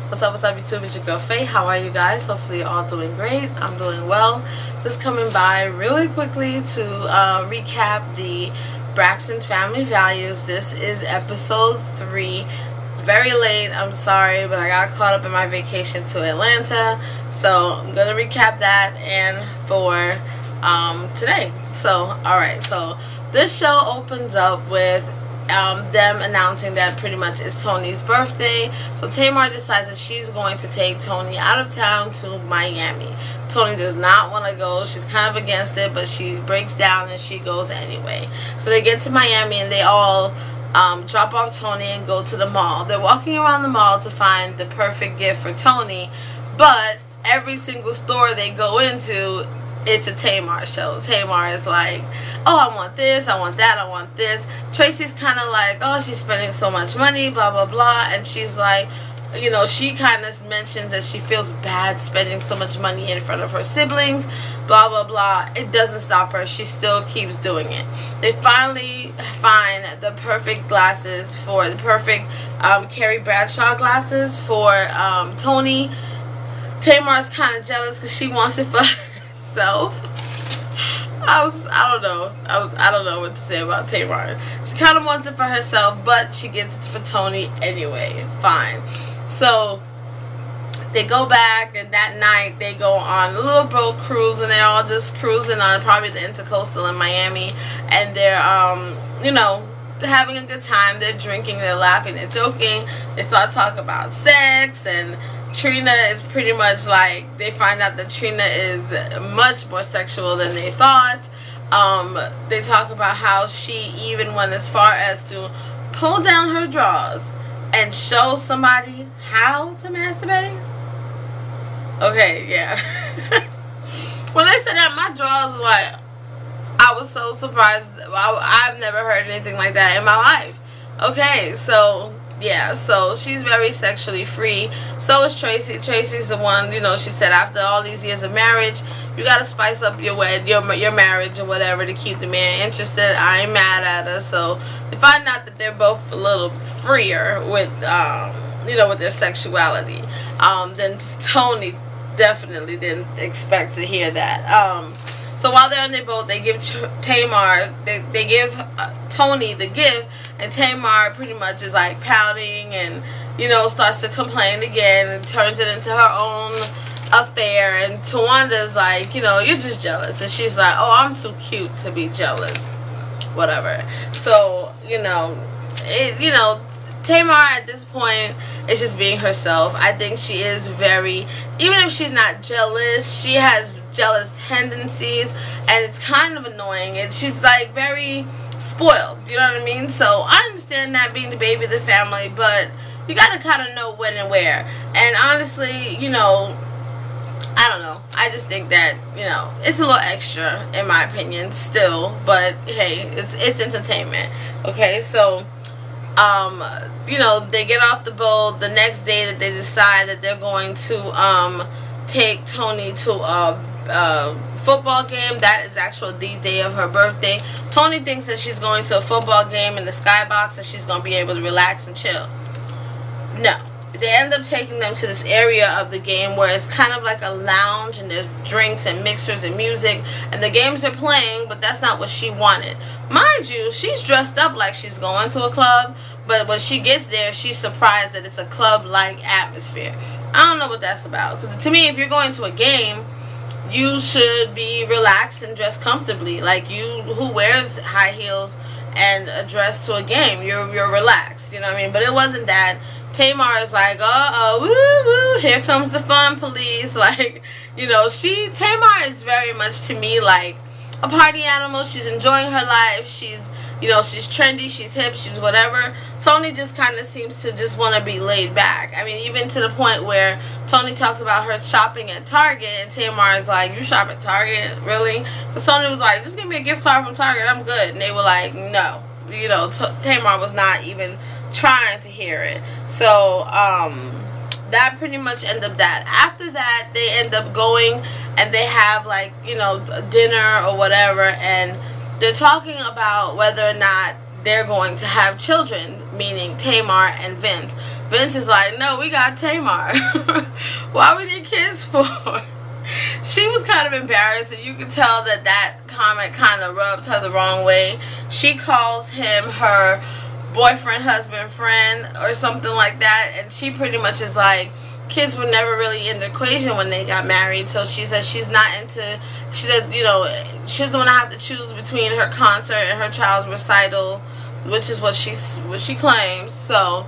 What's up YouTube? It's your girl Faye. How are you guys? Hopefully you're all doing great. I'm doing well. Just coming by really quickly to recap the Braxtons family values. This is episode 3. It's very late, I'm sorry, but I got caught up in my vacation to Atlanta, so I'm gonna recap that and for today. So alright, so this show opens up with them announcing that pretty much it's Tony's birthday. So Tamar decides that she's going to take Tony out of town to Miami. Tony does not want to go. She's kind of against it, but she breaks down and she goes anyway. So they get to Miami and they all drop off Tony and go to the mall. They're walking around the mall to find the perfect gift for Tony, but every single store they go into, it's a Tamar show. Tamar is like, oh, I want this, I want that, I want this. Tracy's kind of like, oh, she's spending so much money, blah, blah, blah. And she's like, you know, she kind of mentions that she feels bad spending so much money in front of her siblings, blah, blah, blah. It doesn't stop her. She still keeps doing it. They finally find the perfect glasses for, the perfect Carrie Bradshaw glasses for Tony. Tamar's kind of jealous because she wants it for herself. I don't know what to say about Tamar. She kind of wants it for herself, but she gets it for Tony anyway. Fine. So they go back, and that night they go on a little boat cruise, and they're all just cruising on probably the Intercoastal in Miami, and they're you know, having a good time. They're drinking, they're laughing, they're joking. They start talking about sex, and Trina is pretty much like, they find out that Trina is much more sexual than they thought. They talk about how she even went as far as to pull down her drawers and show somebody how to masturbate. Okay, yeah. When they said that, my drawers was like, I was so surprised. I've never heard anything like that in my life. Okay, so yeah, so she's very sexually free. So is Tracy. Tracy's the one, you know, she said after all these years of marriage, you gotta spice up your marriage or whatever to keep the man interested. I ain't mad at her. So they find out that they're both a little freer with you know, with their sexuality. Then Tony definitely didn't expect to hear that. So while they're on their boat, they give Tamar, they give Tony the gift, and Tamar pretty much is like pouting and, you know, starts to complain again and turns it into her own affair. And Tawanda's like, you know, you're just jealous. And she's like, oh, I'm too cute to be jealous. Whatever. So, you know, Tamar at this point is just being herself. I think she is very, even if she's not jealous, she has jealous tendencies, and it's kind of annoying. And she's like very spoiled, you know what I mean? So I understand that, being the baby of the family, but you gotta kind of know when and where. And honestly, you know, I don't know, I just think that, you know, it's a little extra in my opinion still, but hey, it's entertainment. Okay, so you know, they get off the boat. The next day that they decide that they're going to take Tony to a football game. That is actually the day of her birthday. Tony thinks that she's going to a football game in the skybox and she's going to be able to relax and chill. No. They end up taking them to this area of the game where it's kind of like a lounge, and there's drinks and mixers and music, and the games are playing, but that's not what she wanted. Mind you, she's dressed up like she's going to a club, but when she gets there, she's surprised that it's a club-like atmosphere. I don't know what that's about, because to me, if you're going to a game, you should be relaxed and dressed comfortably. Like, you who wears high heels and a dress to a game, you're relaxed, you know what I mean? But it wasn't that. Tamar is like, woo, woo, here comes the fun police. Like, you know, Tamar is very much to me like a party animal. She's enjoying her life. She's, you know, she's trendy, she's hip, she's whatever. Tony just kind of seems to just want to be laid back. I mean, even to the point where Tony talks about her shopping at Target, and Tamar is like, you shop at Target? Really? Because Tony was like, just give me a gift card from Target, I'm good. And they were like, no. You know, Tamar was not even trying to hear it. So that pretty much ended up that. After that, they end up going and they have, like, you know, dinner or whatever, and they're talking about whether or not they're going to have children, meaning Tamar and Vince. Vince is like, no, we got Tamar. Why we need kids for? She was kind of embarrassed, and you could tell that that comment kind of rubbed her the wrong way. She calls him her boyfriend, husband, friend, or something like that, and she pretty much is like, kids were never really in the equation when they got married. So she said she's not into, she said, you know, she doesn't want to have to choose between her concert and her child's recital, which is what she claims. So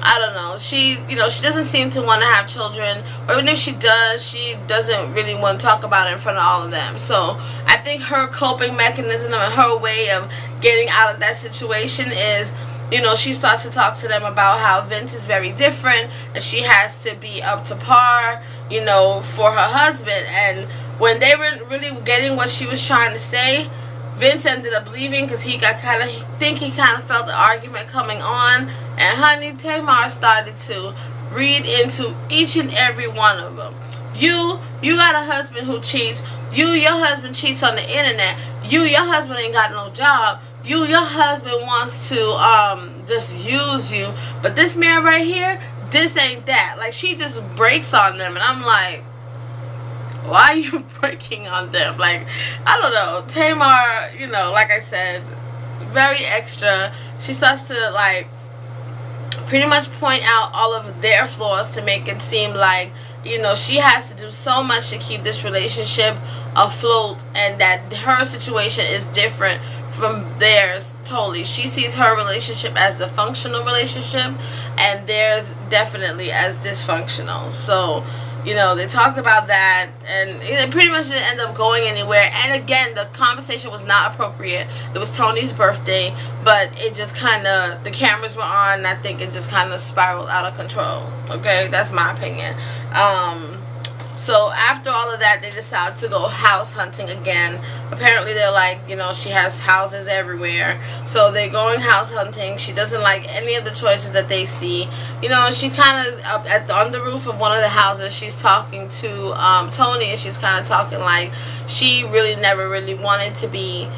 I don't know. She, you know, she doesn't seem to want to have children, or even if she does, she doesn't really want to talk about it in front of all of them. So I think her coping mechanism and her way of getting out of that situation is, you know, she starts to talk to them about how Vince is very different, and she has to be up to par, you know, for her husband. And when they weren't really getting what she was trying to say, Vince ended up leaving because he got kind of, he kind of felt the argument coming on. And honey, Tamar started to read into each and every one of them. You got a husband who cheats. Your husband cheats on the internet. Your husband ain't got no job. Your husband wants to just use you. But this man right here, this ain't that. Like, she just breaks on them, and I'm like, why are you breaking on them? Like, I don't know. Tamar, you know, like I said, very extra. She starts to, like, pretty much point out all of their flaws to make it seem like, you know, she has to do so much to keep this relationship afloat, and that her situation is different from theirs totally. She sees her relationship as the functional relationship, and theirs definitely as dysfunctional. So, you know, they talked about that, and it pretty much didn't end up going anywhere. And again, the conversation was not appropriate. It was Tony's birthday, but it just kind of, the cameras were on, and I think it just kind of spiraled out of control. Okay, that's my opinion. So after all of that, they decided to go house hunting again. Apparently, they're like, you know, she has houses everywhere. So they're going house hunting. She doesn't like any of the choices that they see. You know, she kind of, up on the roof of one of the houses, she's talking to Tony, and she's kind of talking like she really never really wanted to be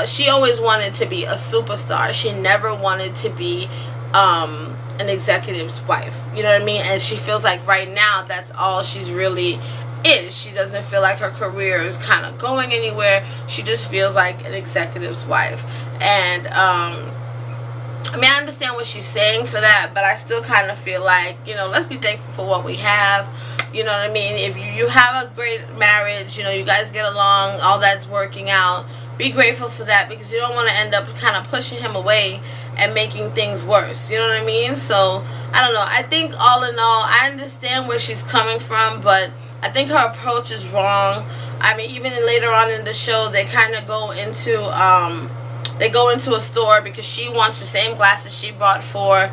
she always wanted to be a superstar. She never wanted to be an executive's wife, you know what I mean? And she feels like right now that's all she's really is. She doesn't feel like her career is kind of going anywhere. She just feels like an executive's wife. And I mean, I understand what she's saying for that, but I still kind of feel like, you know, let's be thankful for what we have. You know what I mean? If you have a great marriage, you know, you guys get along, all that's working out, be grateful for that, because you don't want to end up kind of pushing him away and making things worse. You know what I mean? So, I don't know. I think all in all, I understand where she's coming from, but I think her approach is wrong. I mean, even later on in the show, they kind of go into, a store because she wants the same glasses she bought for,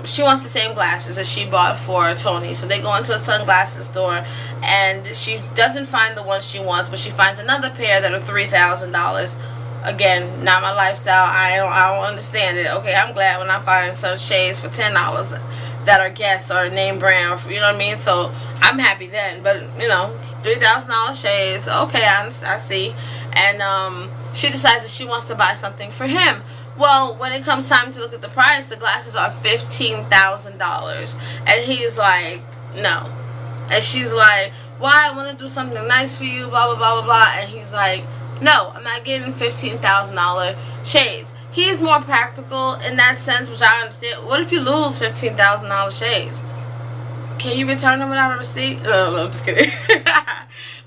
she wants the same glasses that she bought for Tony. So they go into a sunglasses store, and she doesn't find the one she wants, but she finds another pair that are $3,000. Again, not my lifestyle. I don't understand it. Okay, I'm glad when I find some shades for $10 that are Guess or name brand, you know what I mean? So I'm happy then. But you know, $3,000 shades. Okay, I see. And she decides that she wants to buy something for him. Well, when it comes time to look at the price, the glasses are $15,000, and he's like, no. And she's like, why? I want to do something nice for you, blah blah blah blah blah. And he's like, no, I'm not getting $15,000 shades. He's more practical in that sense, which I understand. What if you lose $15,000 shades? Can you return them without a receipt? No, I'm just kidding.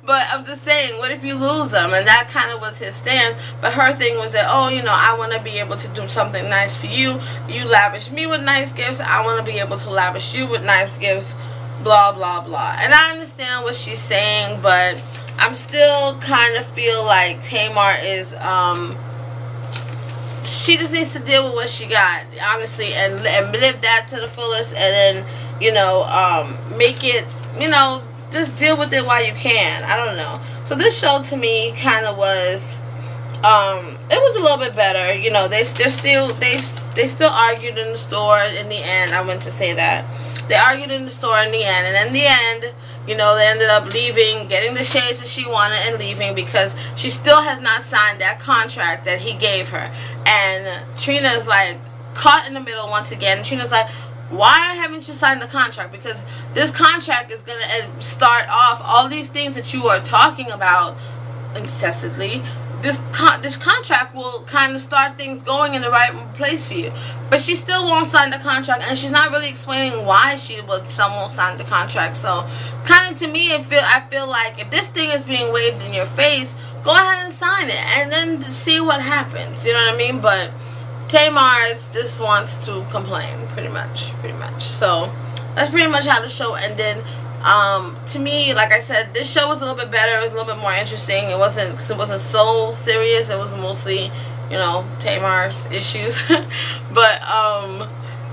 But I'm just saying, what if you lose them? And that kind of was his stand. But her thing was that, oh, you know, I want to be able to do something nice for you. You lavish me with nice gifts. I want to be able to lavish you with nice gifts. Blah, blah, blah. And I understand what she's saying, but I'm still kind of feel like Tamar is, she just needs to deal with what she got, honestly, and live that to the fullest, and then, you know, make it, you know, just deal with it while you can. I don't know. So this show to me kind of was, it was a little bit better. You know, they still argued in the store in the end. I went to say that. They argued in the store in the end, and in the end, you know, they ended up leaving, getting the shades that she wanted and leaving, because she still has not signed that contract that he gave her. And Trina's like caught in the middle once again. And Trina's like, why haven't you signed the contract? Because this contract is going to start off all these things that you are talking about incessantly. This contract will kind of start things going in the right place for you. But she still won't sign the contract, and she's not really explaining why someone won't sign the contract. So kind of, to me, I feel like if this thing is being waved in your face, go ahead and sign it and then see what happens. You know what I mean? But Tamar just wants to complain, pretty much. So that's pretty much how the show ended. To me, like I said, this show was a little bit better. It was a little bit more interesting. It wasn't so serious. It was mostly, you know, Tamar's issues. But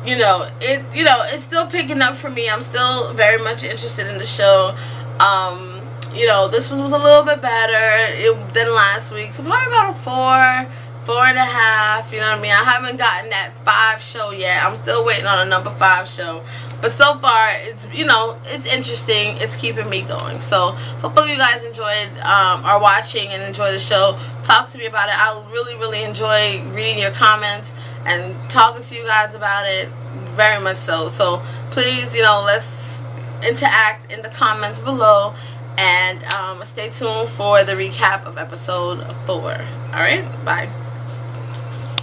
it's still picking up for me. I'm still very much interested in the show. This one was a little bit better than last week. So probably about a 4.5, you know what I mean? I haven't gotten that 5 show yet. I'm still waiting on a number 5 show. But so far, it's interesting. It's keeping me going. So hopefully you guys enjoyed, are watching and enjoy the show. Talk to me about it. I really, really enjoy reading your comments and talking to you guys about it. Very much so. So please, let's interact in the comments below. And stay tuned for the recap of episode 4. Alright? Bye.